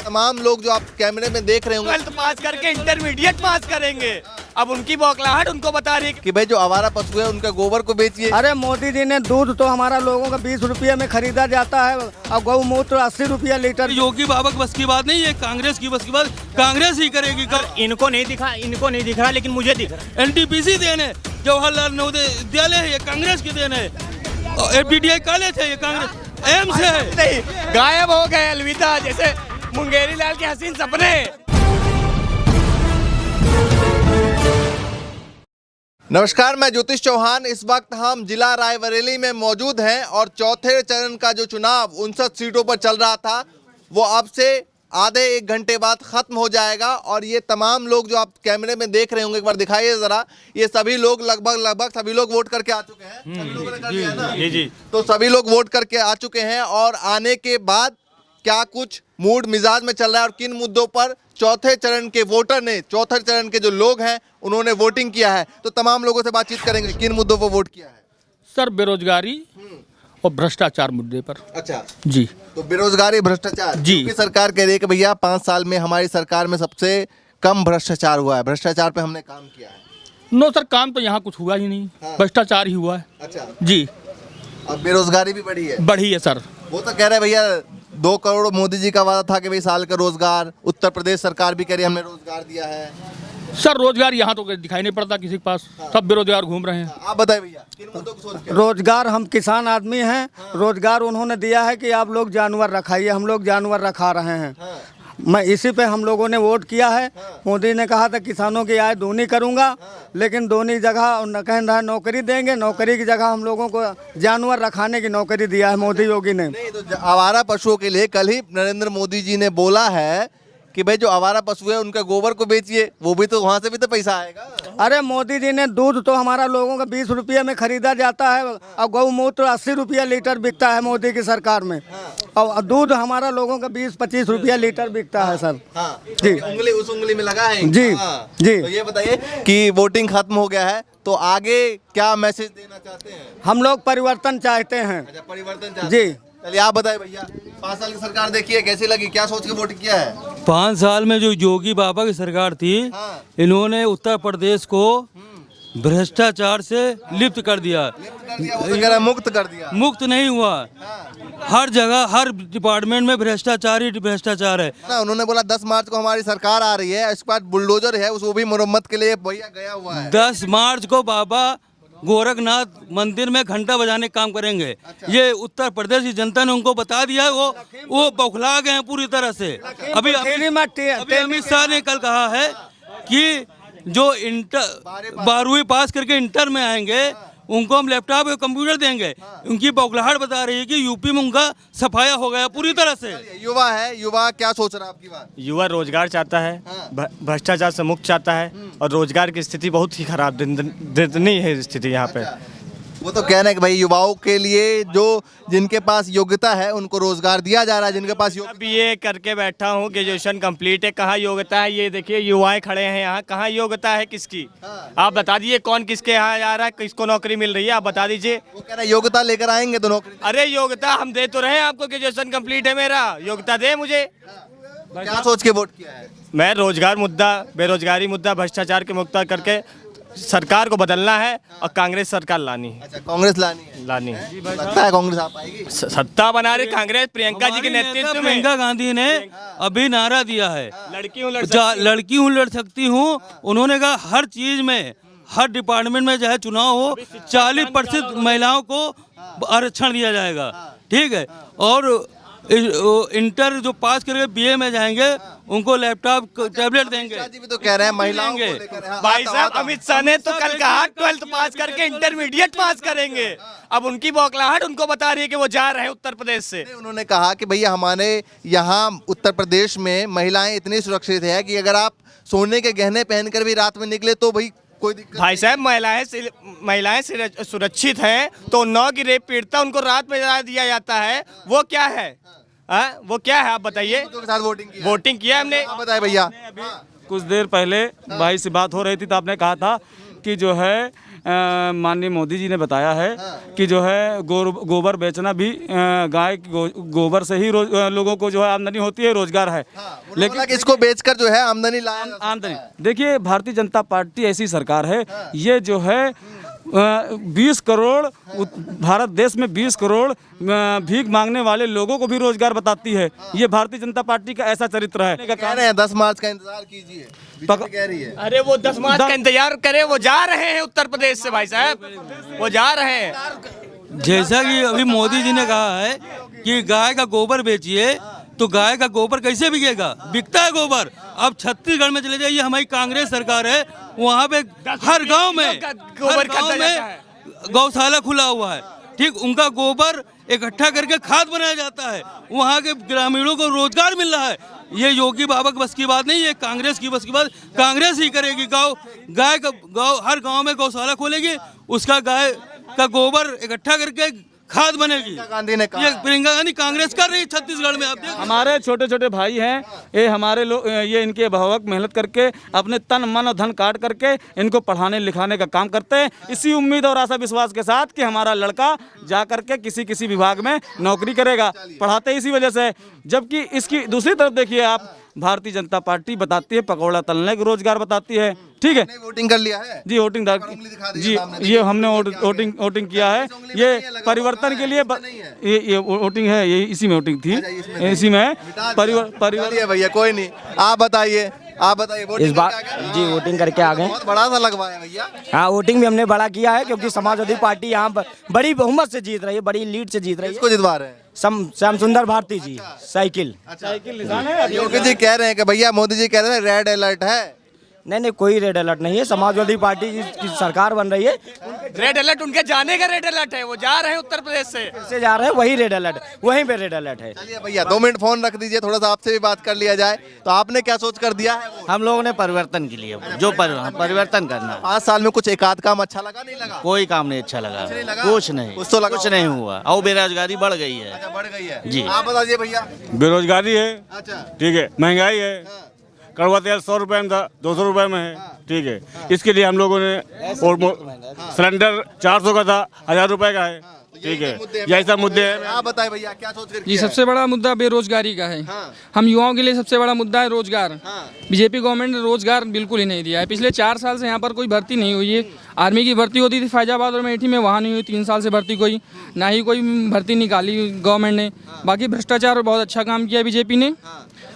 तमाम लोग जो आप कैमरे में देख रहे होंगे 12th पास करके इंटरमीडिएट पास करेंगे। अब उनकी बौखलाहट उनको बता रही है कि भाई जो आवारा पशु है उनका गोबर को बेचिए। अरे मोदी जी ने दूध तो हमारा लोगों का 20 रुपये में खरीदा जाता है और गौमूत्र 80 रुपया लीटर। योगी बाबा की बस की बात नहीं है, कांग्रेस की बस की बात कांग्रेस ही करेगी। इनको नहीं दिख रहा लेकिन मुझे दिख रहा है। NTPC देन है, जवाहरलाल नवोदय विद्यालय है, ये कांग्रेस की देन है। FDDI कॉलेज है, ये कांग्रेस एम्स है। नहीं, गायब हो गए अलविदा, जैसे मुंगेरी लाल के हसीन सपने। नमस्कार, मैं ज्योतिष चौहान। इस वक्त हम जिला रायबरेली में मौजूद हैं और चौथे चरण का जो चुनाव 59 सीटों पर चल रहा था वो अब से आधे एक घंटे बाद खत्म हो जाएगा। और ये तमाम लोग जो आप कैमरे में देख रहे होंगे, एक बार दिखाइए जरा, ये सभी लोग लगभग सभी लोग वोट करके आ चुके हैं। सभी लोगों ने कर दिया है ना? जी। तो सभी लोग वोट करके आ चुके हैं और आने के बाद क्या कुछ मूड मिजाज में चल रहा है और किन मुद्दों पर चौथे चरण के वोटर ने, चौथे चरण के जो लोग हैं उन्होंने वोटिंग किया है, तो तमाम लोगों से बातचीत करेंगे किन मुद्दों पर वोट किया है। सर, बेरोजगारी और भ्रष्टाचार मुद्दे पर। अच्छा जी, तो बेरोजगारी भ्रष्टाचार जी। क्योंकि सरकार कह रही है कि भैया 5 साल में हमारी सरकार में सबसे कम भ्रष्टाचार हुआ है, भ्रष्टाचार पे हमने काम किया है। नो सर, काम तो यहाँ कुछ हुआ ही नहीं, भ्रष्टाचार ही हुआ है। अच्छा जी, अब बेरोजगारी भी बढ़ी है। बढ़ी है सर। वो तो कह रहे हैं भैया 2 करोड़ मोदी जी का वादा था कि भाई साल का रोजगार, उत्तर प्रदेश सरकार भी कह रही है हमने रोजगार दिया है। सर, रोजगार यहाँ तो दिखाई नहीं पड़ता किसी के पास, सब बेरोजगार घूम रहे हैं। आप बताइए भैया किन मुद्दों को सोच के? रोजगार, हम किसान आदमी हैं, रोजगार उन्होंने दिया है कि आप लोग जानवर रखाइए, हम लोग जानवर रखा रहे हैं। मैं इसी पे हम लोगों ने वोट किया है। मोदी ने कहा था किसानों की आय दूनी करूंगा, लेकिन दूनी जगह न कह रहा नौकरी देंगे, नौकरी की जगह हम लोगों को जानवर रखाने की नौकरी दिया है मोदी योगी ने। नहीं तो आवारा पशुओं के लिए कल ही नरेंद्र मोदी जी ने बोला है कि भाई जो आवारा पशु है उनका गोबर को बेचिए, वो भी तो वहाँ से भी तो पैसा आएगा। अरे मोदी जी ने दूध तो हमारा लोगों का 20 रुपये में खरीदा जाता है और गौमूत्र 80 रुपया लीटर बिकता है मोदी की सरकार में। और दूध हमारा लोगों का 20-25 रुपया लीटर बिकता है सर। जी, उंगली उस उंगली में लगा है। जी, जी। तो ये बताइए कि वोटिंग खत्म हो गया है, तो आगे क्या मैसेज देना चाहते हैं? हम लोग परिवर्तन चाहते हैं। अच्छा, परिवर्तन चाहते हैं। जी, चलिए आप बताएं भैया, 5 साल की सरकार देखिए कैसी लगी, क्या सोच के वोट किया है? 5 साल में जो योगी बाबा की सरकार थी, इन्होंने उत्तर प्रदेश को भ्रष्टाचार से लिप्त कर दिया। मुक्त कर दिया। मुक्त नहीं हुआ, हर जगह हर डिपार्टमेंट में भ्रष्टाचार ही भ्रष्टाचार है ना। उन्होंने बोला 10 मार्च को हमारी सरकार आ रही है, इसके बाद बुलडोजर है वो भी मरम्मत के लिए भैया गया हुआ है। 10 मार्च को बाबा गोरखनाथ मंदिर में घंटा बजाने का काम करेंगे। ये उत्तर प्रदेश की जनता ने उनको बता दिया, वो बौखला गए हैं पूरी तरह से। अभी अमित शाह ने कल कहा है कि जो इंटर 12वीं पास करके इंटर में आएंगे उनको हम लैपटॉप और कंप्यूटर देंगे। उनकी बौखलाहट बता रही है कि यूपी में उनका सफाया हो गया पूरी तरह से। युवा है, युवा क्या सोच रहा है आपकी बात? युवा रोजगार चाहता है, भ्रष्टाचार से मुक्त चाहता है और रोजगार की स्थिति बहुत ही खराब दयनीय है स्थिति यहाँ पे। वो तो कह रहे हैं कि भाई युवाओं के लिए जो जिनके पास योग्यता है उनको रोजगार दिया जा रहा है, जिनके पास BA करके बैठा हूँ, ग्रेजुएशन कंप्लीट है, कहाँ योग्यता है? ये देखिए युवाएं खड़े हैं यहाँ, कहाँ योग्यता है किसकी? आप बता दीजिए कौन किसके यहाँ जा रहा है, किसको नौकरी मिल रही है, आप बता दीजिए। वो कह रहे हैं योग्यता लेकर आएंगे तो नौकरी। अरे योग्यता हम दे तो रहे हैं आपको, ग्रेजुएशन कंप्लीट है मेरा, योग्यता दे मुझे। क्या सोच के वोट किया है? मैं रोजगार मुद्दा, बेरोजगारी मुद्दा, भ्रष्टाचार के मुक्त करके सरकार को बदलना है और कांग्रेस सरकार लानी है। अच्छा, कांग्रेस लानी है। लगता है कांग्रेस आ पाएगी? सत्ता बना रही कांग्रेस, प्रियंका जी के नेतृत्व में। प्रियंका गांधी ने अभी नारा दिया है, लड़की हूँ लड़ सकती हूँ। उन्होंने कहा हर चीज में, हर डिपार्टमेंट में चाहे चुनाव हो 40% महिलाओं को आरक्षण दिया जाएगा। ठीक है, और इंटर जो पास करके BA में जाएंगे उनको लैपटॉप टैबलेट देंगे। जी भी तो कह रहे हैं महिलाओं को लेकर। भाई साहब, अमित शाह ने तो कल कहा 12th पास करके इंटरमीडिएट पास करेंगे। अब उनकी बौखलाहट उनको बता रही है कि वो जा रहे हैं उत्तर प्रदेश से। उन्होंने कहा कि भैया हमारे यहाँ उत्तर प्रदेश में महिलाएं इतनी सुरक्षित है कि अगर आप सोने के गहने पहनकर भी रात में निकले तो भाई कोई दिक्कत। भाई साहब, महिलाएं सुरक्षित हैं तो 9 की रेप पीड़िता उनको रात में जला दिया जाता है, वो क्या है? वो क्या है आप बताइए। वोटिंग किया हमने। बताए भैया। कुछ देर पहले भाई से बात हो रही थी तो आपने कहा था कि जो है माननीय मोदी जी ने बताया है कि जो है गोबर बेचना भी गाय के गोबर से ही लोगों को जो है आमदनी होती है, रोजगार है। लेकिन इसको बेचकर जो है आमदनी लाया आमदनी देखिए, भारतीय जनता पार्टी ऐसी सरकार है, ये जो है 20 करोड़ भारत देश में 20 करोड़ भीख मांगने वाले लोगों को भी रोजगार बताती है। ये भारतीय जनता पार्टी का ऐसा चरित्र है। कह रहे हैं 10 मार्च का इंतजार कीजिए, बीजेपी कह रही है। अरे वो 10 मार्च का इंतजार करे, वो जा रहे हैं उत्तर प्रदेश से भाई साहब, वो जा रहे हैं। जैसा कि अभी मोदी जी ने कहा है कि गाय का गोबर बेचिए, तो गाय का गोबर कैसे बिकेगा? बिकता है गोबर। अब छत्तीसगढ़ में चले जाइए, हमारी कांग्रेस सरकार है, वहाँ पे हर गांव में गौशाला खुला हुआ है, ठीक, उनका गोबर इकट्ठा करके खाद बनाया जाता है, वहाँ के ग्रामीणों को रोजगार मिल रहा है। ये योगी बाबा की बस की बात नहीं, ये कांग्रेस की बस की बात कांग्रेस ही करेगी। हर गांव में गौशाला खोलेगी, उसका गाय का गोबर इकट्ठा करके खाद बनेगी। गांधी ने कहा, ये प्रियंका गांधी कांग्रेस कर रही है छत्तीसगढ़ में। आप देखिए, हमारे छोटे छोटे भाई हैं, ये हमारे लोग, ये इनके अभिभावक मेहनत करके अपने तन मन और धन काट करके इनको पढ़ाने लिखाने का काम करते हैं, इसी उम्मीद और आशा विश्वास के साथ कि हमारा लड़का जा करके किसी विभाग में नौकरी करेगा। पढ़ाते इसी वजह से। जबकि इसकी दूसरी तरफ देखिए आप, भारतीय जनता पार्टी बताती है पकौड़ा तलने का रोजगार बताती है, ठीक है। वोटिंग कर लिया है जी, वोटिंग जी, ये हमने वोटिंग किया है। ये परिवर्तन के लिए ये वोटिंग है, ये इसी में वोटिंग थी, इसी में परिवर्तन। भैया कोई नहीं, आप बताइए इस बार जी वोटिंग करके आ गए। बहुत बड़ा सा लगवाया भैया। हाँ, वोटिंग भी हमने बड़ा किया है, क्योंकि समाजवादी पार्टी यहाँ पर बड़ी बहुमत से जीत रही है, बड़ी लीड से जीत रही है। किसको जितवा रहे हैं? श्याम सुंदर भारती जी। साइकिल निशान है। योगी जी कह रहे हैं कि भैया मोदी जी कह रहे हैं रेड अलर्ट है। नहीं, कोई रेड अलर्ट नहीं है, समाजवादी पार्टी की सरकार बन रही है। रेड अलर्ट उनके जाने का रेड अलर्ट है, वो जा रहे हैं उत्तर प्रदेश से जा रहे हैं, वही रेड अलर्ट, वहीं पे रेड अलर्ट है। चलिए भैया 2 मिनट फोन रख दीजिए, थोड़ा सा आपसे भी बात कर लिया जाए। तो आपने क्या सोच कर दिया है? हम लोगों ने परिवर्तन के लिए जो परिवर्तन करना। 5 साल में कुछ एकाध काम अच्छा लगा, नहीं लगा? कोई काम नहीं अच्छा लगा, कुछ नहीं, कुछ तो लगा, कुछ नहीं हुआ। और बेरोजगारी बढ़ गई है। अच्छा, बढ़ गई है जी। आप बताइए भैया। बेरोजगारी है, अच्छा, ठीक है, महंगाई है, कड़वा तेल 100 रुपए में था, 200 रुपए में है, ठीक है। इसके लिए हम लोगों ने सिलेंडर 400 का था, 1000 रुपए का है, ठीक है। यही सब मुद्दे हैं। आप बताइए भैया क्या सोच कर? जी, सबसे बड़ा मुद्दा बेरोजगारी का है। हम युवाओं के लिए सबसे बड़ा मुद्दा है रोजगार। बीजेपी गवर्नमेंट ने रोजगार बिल्कुल ही नहीं दिया है। पिछले 4 साल से यहाँ पर कोई भर्ती नहीं हुई है। आर्मी की भर्ती होती थी फैजाबाद और अमेठी में, वहाँ नहीं हुई 3 साल से भर्ती कोई, ना ही कोई भर्ती निकाली गवर्नमेंट ने। बाकी भ्रष्टाचार बहुत अच्छा काम किया बीजेपी ने,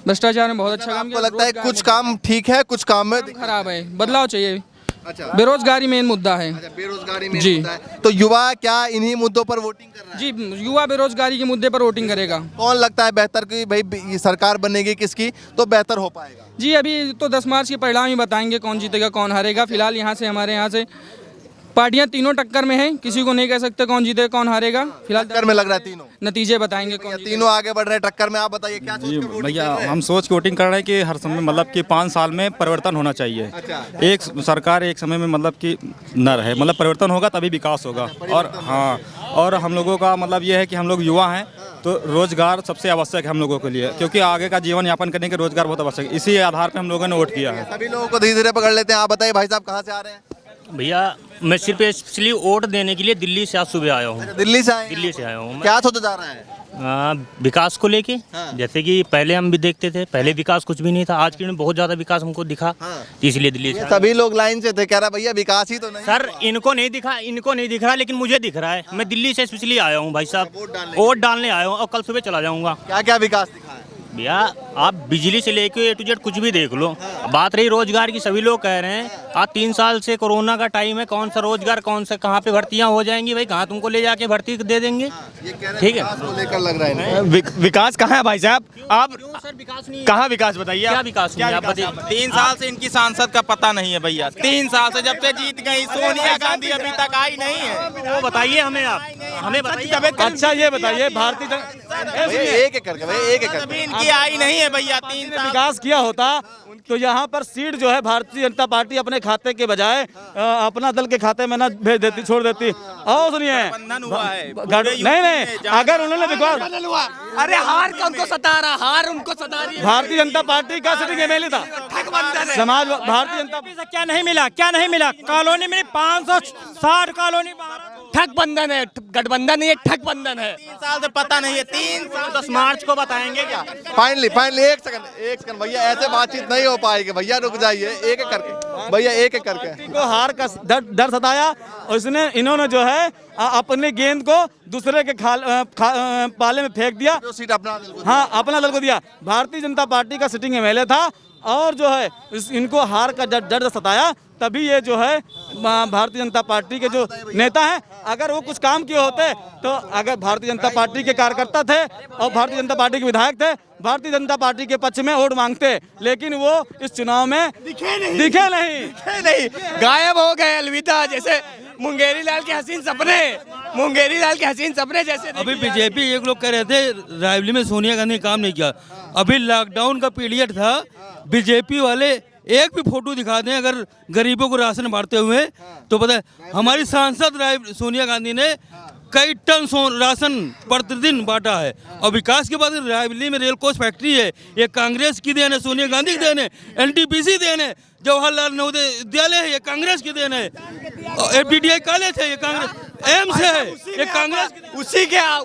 भ्रष्टाचार में बहुत अच्छा काम किया। लगता है कुछ काम ठीक है, कुछ काम में खराब है, बदलाव चाहिए। अच्छा, बेरोजगारी मेन मुद्दा है। अच्छा, बेरोजगारी में जी। मुद्दा है। तो युवा क्या इन्हीं मुद्दों पर वोटिंग कर रहा है? जी, युवा बेरोजगारी के मुद्दे पर वोटिंग करेगा। कौन लगता है बेहतर कि भाई ये सरकार बनेगी किसकी तो बेहतर हो पाएगा? जी, अभी तो 10 मार्च के परिणाम ही बताएंगे कौन जीतेगा कौन हारेगा। फिलहाल यहाँ से हमारे यहाँ से पार्टियां तीनों टक्कर में हैं, किसी को नहीं कह सकते कौन जीतेगा कौन हारेगा। फिलहाल टक्कर में लग रहा है तीनों, नतीजे बताएंगे कौन जीतेगा। तीनों आगे बढ़ रहे हैं टक्कर में। आप बताइए क्या सोच के वोटिंग भैया, कर रहे हैं? हम सोच के वोटिंग कर रहे हैं कि हर समय मतलब कि 5 साल में परिवर्तन होना चाहिए। अच्छा। एक सरकार एक समय में मतलब कि न रहे, मतलब परिवर्तन होगा तभी विकास होगा। और हाँ, और हम लोगों का मतलब ये है कि हम लोग युवा हैं, तो रोजगार सबसे आवश्यक है हम लोगों के लिए, क्योंकि आगे का जीवन यापन करने के रोजगार बहुत आवश्यक है। इसी आधार पर हम लोगों ने वोट किया है। सभी लोगों को धीरे धीरे पकड़ लेते हैं। आप बताइए भाई साहब कहाँ से आ रहे हैं? भैया, मैं सिर्फ स्पेशली वोट देने के लिए दिल्ली से आज सुबह आया हूँ। दिल्ली से आए हैं? दिल्ली से आया हूँ मैं। क्या सोचा जा रहा है? विकास को लेके, जैसे कि पहले हम भी देखते थे, पहले विकास कुछ भी नहीं था, आज के दिन बहुत ज्यादा विकास हमको दिखा, इसलिए दिल्ली से। सभी लोग लाइन से थे, कह रहा भैया विकास ही तो नहीं। सर, इनको नहीं दिख रहा, लेकिन मुझे दिख रहा है। मैं दिल्ली से स्पेशली आया हूँ भाई साहब, वोट डालने आया हूँ और कल सुबह चला जाऊँगा। क्या क्या विकास दिखा है? भैया, आप बिजली से लेके A to Z कुछ भी देख लो। बात रही रोजगार की, सभी लोग कह रहे हैं आज 3 साल से कोरोना का टाइम है, कौन सा रोजगार, कौन सा कहाँ पे भर्तियाँ हो जाएंगी भाई, कहाँ तुमको ले जाके भर्ती दे देंगे, ठीक है। लेकर लग रहा है विकास कहाँ है भाई साहब? आप सर, विकास नहीं, कहाँ विकास बताइए? क्या विकास नहीं है, आप बताइए। 3 साल से इनकी सांसद का पता नहीं है भैया। 3 साल से जब से जीत गई सोनिया गांधी अभी तक आई नहीं है। वो बताइए हमें, आप हमें बताइए। अच्छा, ये बताइए भारतीय एक एक करके भाई, एक एक करके। अभी इनकी आई नहीं है भैया। 3 साल विकास किया होता तो यहाँ पर सीट जो है भारतीय जनता पार्टी अपने खाते के बजाय अपना दल के खाते में ना भेज देती, छोड़ देती। आओ सुनिए, हुआ है। नहीं, अगर उन्होंने विकास, अरे हार का उनको सता रहा, हार उनको सता रही है। भारतीय जनता पार्टी का सिटिंग MLA था, समाज भारतीय जनता से क्या नहीं मिला, क्या नहीं मिला? कॉलोनी में 560 कॉलोनी ठग बंधन है, गठबंधन नहीं है, ठग बंधन है। 3 साल से पता नहीं है, 3 साल 10 मार्च को बताएंगे क्या? फाइनली एक सेकंड भैया, ऐसे बातचीत नहीं हो पाएगी भैया, रुक जाइए, एक एक करके भैया, एक एक करके। को हार का डर सताया और इन्होंने जो है अपने गेंद को दूसरे के पाले में फेंक दिया। जो सीट अपना हाँ, अपना दल को दिया। भारतीय जनता पार्टी का सिटिंग एमएलए था और जो है इनको हार का डर सताया, तभी ये जो है भारतीय जनता पार्टी के जो नेता हैं, अगर वो कुछ काम किए होते तो अगर भारतीय जनता पार्टी के कार्यकर्ता थे और भारतीय जनता पार्टी के विधायक थे, भारतीय जनता पार्टी के पक्ष में वोट मांगते, लेकिन वो इस चुनाव में दिखे नहीं, गायब हो गए, अलविदा। जैसे मुंगेरी लाल के हसीन सपने जैसे। अभी बीजेपी एक लोग कह रहे थे रायबरेली में सोनिया गांधी ने काम नहीं किया। अभी लॉकडाउन का पीरियड था, बीजेपी वाले एक भी फोटो दिखा दें अगर गरीबों को राशन बांटते हुए, तो पता है हमारी सांसद सोनिया गांधी ने कई टन राशन प्रतिदिन बांटा है। और विकास के बाद रायबरेली में रेल कोच फैक्ट्री है, ये कांग्रेस की देन है, सोनिया गांधी की देन है, एनटीपीसी देन है, जवाहरलाल नवोदय विद्यालय है, ये कांग्रेस की देन है, एफडीडीआई कॉलेज है, ये कांग्रेस, एम्स है, ये कांग्रेस।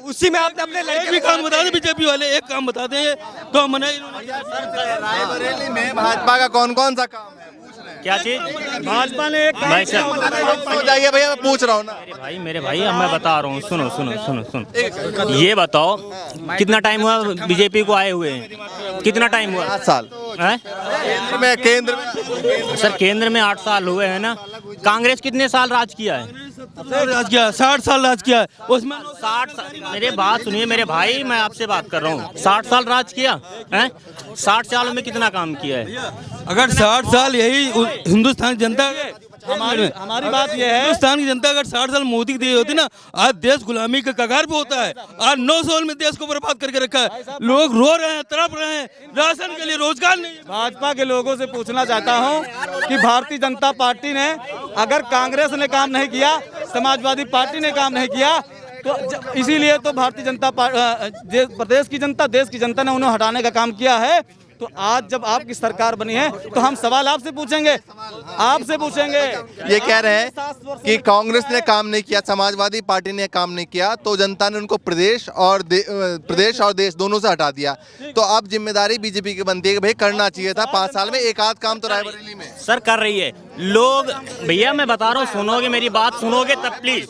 उसी में आपने अपने एक भी काम बता दें बीजेपी वाले, एक काम बता दें तो मना। रायबरेली में भाजपा का कौन कौन सा काम है? क्या चीज? भाजपा ने एक भाई साहब हो जाइए भैया, मैं पूछ रहा हूँ ना। मेरे भाई अब मैं बता रहा हूँ, सुनो। ये बताओ कितना टाइम हुआ बीजेपी को आए हुए? कितना टाइम हुआ? 8 साल हैं? केंद्र में सर केंद्र में 8 साल हुए हैं ना। कांग्रेस कितने साल राज किया है? राज किया 60 साल राज किया, उसमें 60 साल। मेरे बात सुनिए मेरे भाई, मैं आपसे बात कर रहा हूँ। 60 साल राज किया है? 60 सालों में कितना काम किया है? अगर 60 साल यही हिंदुस्तान की जनता, हमारी बात ये है, हिंदुस्तान की जनता अगर 60 साल मोदी की दी होती ना, आज देश गुलामी के कगार पे होता है। आज 9 साल में देश को बर्बाद करके रखा है, लोग रो रहे हैं, तड़प रहे हैं, राशन के लिए रोजगार नहीं। भाजपा के लोगों से पूछना चाहता हूं कि भारतीय जनता पार्टी ने, अगर कांग्रेस ने काम नहीं किया, समाजवादी पार्टी ने काम नहीं किया, तो इसीलिए तो भारतीय जनता प्रदेश की जनता, देश की जनता ने उन्हें हटाने का काम किया है। तो आज जब आपकी सरकार बनी है तो हम सवाल आपसे पूछेंगे। ये कह रहे हैं कि कांग्रेस ने काम नहीं किया, समाजवादी पार्टी ने काम नहीं किया, तो जनता ने उनको प्रदेश और देश दोनों से हटा दिया। तो अब जिम्मेदारी बीजेपी की बनती है कि भाई करना चाहिए था 5 साल में एक आध काम तो रायबरेली में सर कर रही है। लोग भैया मैं बता रहा हूँ, सुनोगे मेरी बात, सुनोगे तब प्लीज।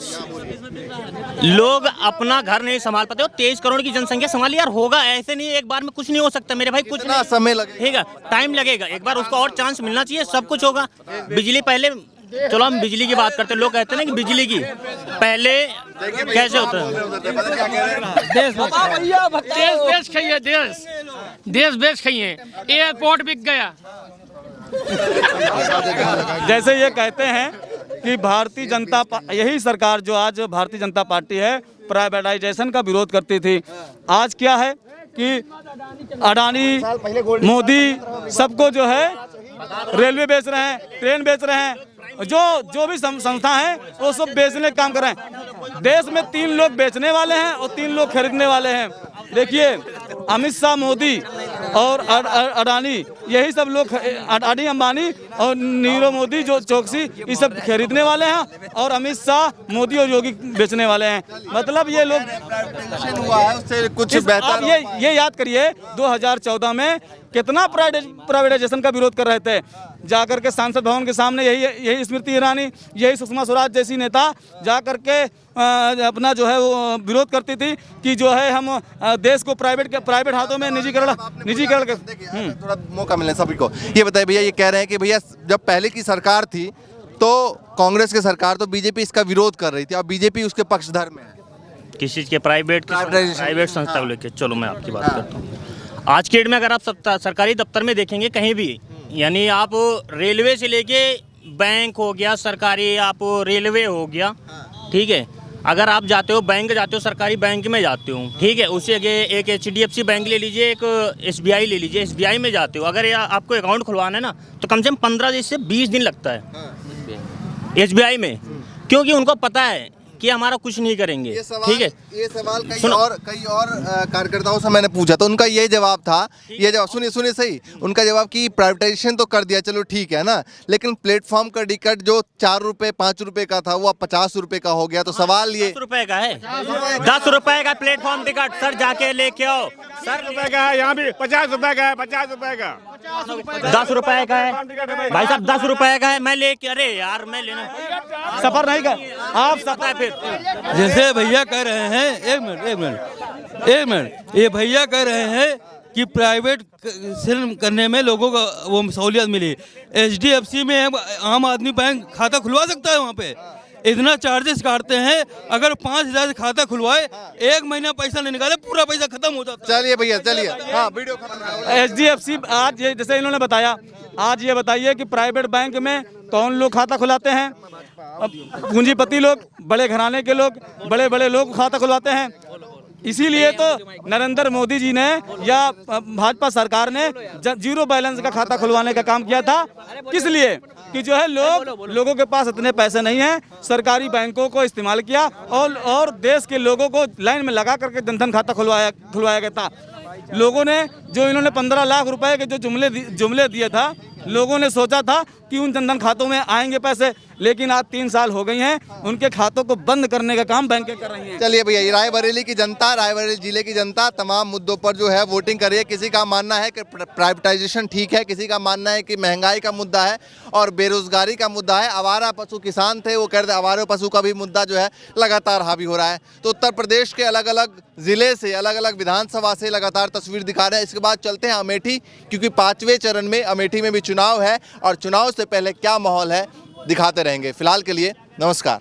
लोग अपना घर नहीं संभाल पाते हो, 23 करोड़ की जनसंख्या संभाली यार, होगा ऐसे नहीं, एक बार में कुछ नहीं हो सकता मेरे भाई, कुछ नहीं, समय लगेगा, टाइम लगेगा, एक बार उसको और चांस मिलना चाहिए, सब कुछ होगा। बिजली पहले, चलो हम बिजली की बात करते हैं, लोग कहते हैं ना कि बिजली की पहले कैसे होता है? देश बेच खाइए, एयरपोर्ट बिक गया। जैसे ये कहते हैं कि भारतीय जनता, यही सरकार जो आज भारतीय जनता पार्टी है प्राइवेटाइजेशन का विरोध करती थी, आज क्या है कि अडानी, मोदी सबको जो है रेलवे बेच रहे हैं, ट्रेन बेच रहे हैं, जो भी संस्था है वो सब बेचने का काम कर रहे हैं। देश में 3 लोग बेचने वाले हैं और 3 लोग खरीदने वाले हैं। देखिए अमित शाह, मोदी और अडानी, यही सब लोग, अडानी, अंबानी और नीरव मोदी, जो चौकसी, ये सब खरीदने वाले हैं और अमित शाह, मोदी और योगी बेचने वाले हैं। मतलब ये लोग हुआ है उससे कुछ बेहतर। आप ये याद करिए 2014 में कितना प्राइवेटाइजेशन का विरोध कर रहे थे, जाकर के सांसद भवन के सामने यही स्मृति ईरानी, यही सुषमा स्वराज जैसी नेता जाकर के अपना जो है वो विरोध करती थी कि जो है हम देश को प्राइवेट हाथों में निजीकरण थोड़ा मौका मिले सभी को। ये बताइए भैया, ये कह रहे हैं कि भैया जब पहले की सरकार थी तो कांग्रेस की सरकार, तो बीजेपी इसका विरोध कर रही थी, और बीजेपी उसके पक्षधर में है। किस चीज़ के? प्राइवेट संस्था को लेकर। चलो मैं आपकी बात करता हूँ। आज के डेट में अगर आप सरकारी दफ्तर में देखेंगे कहीं भी, यानी आप रेलवे से लेके बैंक हो गया, सरकारी आप रेलवे हो गया, ठीक है, अगर आप जाते हो बैंक जाते हो, सरकारी बैंक में जाते हो, ठीक है, उससे आगे एक HDFC बैंक ले लीजिए, एक SBI ले लीजिए, SBI में जाते हो, अगर आपको अकाउंट खुलवाना है ना तो कम से कम 15 से 20 दिन लगता है SBI में, क्योंकि उनको पता है कि हमारा कुछ नहीं करेंगे। ठीक है, ये सवाल कई और कार्यकर्ताओं से मैंने पूछा तो उनका ये जवाब था, ये जवाब सुनिए सही, उनका जवाब कि प्राइवेटाइजेशन तो कर दिया, चलो ठीक है ना, लेकिन प्लेटफॉर्म का टिकट जो 4 रुपए 5 रुपए का था वो अब 50 रुपए का हो गया। तो सवाल ये 10 रुपए का है, 10 रुपए का प्लेटफॉर्म टिकट सर, जाके लेके आओ सर। रुपए का है, यहाँ भी 50 रुपए का है, 50 रुपए का, 10 रुपए का है भाई साहब, 10 रुपए का है। मैं लेके, अरे यार मैं लेना सफर नहीं कर, आप सफर फिर जैसे भैया कह रहे हैं, एक मिनट, ये भैया कह रहे हैं कि प्राइवेट करने में लोगों को वो सहूलियत मिली। HDFC में आम आदमी बैंक खाता खुलवा सकता है, वहाँ पे इतना चार्जेस काटते हैं। अगर 5,000 खाता खुलवाए, 1 महीना पैसा नहीं निकाले, पूरा पैसा खत्म हो जाता है। चलिए भैया चलिए, हाँ वीडियो खत्म। HDFC आज ये जैसे इन्होंने बताया, आज ये बताइए कि प्राइवेट बैंक में कौन लोग खाता खुलाते हैं? पूंजीपति लोग, बड़े घराने के लोग, बड़े बड़े लोग खाता खुलवाते हैं। इसीलिए तो नरेंद्र मोदी जी ने या भाजपा सरकार ने जीरो बैलेंस का खाता खुलवाने का काम किया था। किस लिए? कि जो है लोगों के पास इतने पैसे नहीं हैं, सरकारी बैंकों को इस्तेमाल किया और देश के लोगों को लाइन में लगा करके जनधन खाता खुलवाया गया था। लोगों ने जो इन्होंने 15 लाख रुपए के जो जुमले दिए था, लोगों ने सोचा था कि उन जनधन खातों में आएंगे पैसे, लेकिन आज 3 साल हो गई हैं, उनके खातों को बंद करने का काम बैंकें कर रही हैं। चलिए भैया, रायबरेली की जनता, रायबरेली जिले की जनता तमाम मुद्दों पर जो है वोटिंग कर रही है। किसी का मानना है कि प्राइवेटाइजेशन ठीक है, किसी का मानना है कि महंगाई का मुद्दा है और बेरोजगारी का मुद्दा है। आवारा पशु किसान थे, वो कह रहे थे आवारा पशु का भी मुद्दा जो है लगातार हावी हो रहा है। तो उत्तर प्रदेश के अलग अलग जिले से, अलग अलग विधानसभा से लगातार तस्वीर दिखा रहे हैं। इसके बाद चलते हैं अमेठी, क्योंकि 5वें चरण में अमेठी में भी चुनाव है और चुनाव से पहले क्या माहौल है दिखाते रहेंगे। फिलहाल के लिए नमस्कार।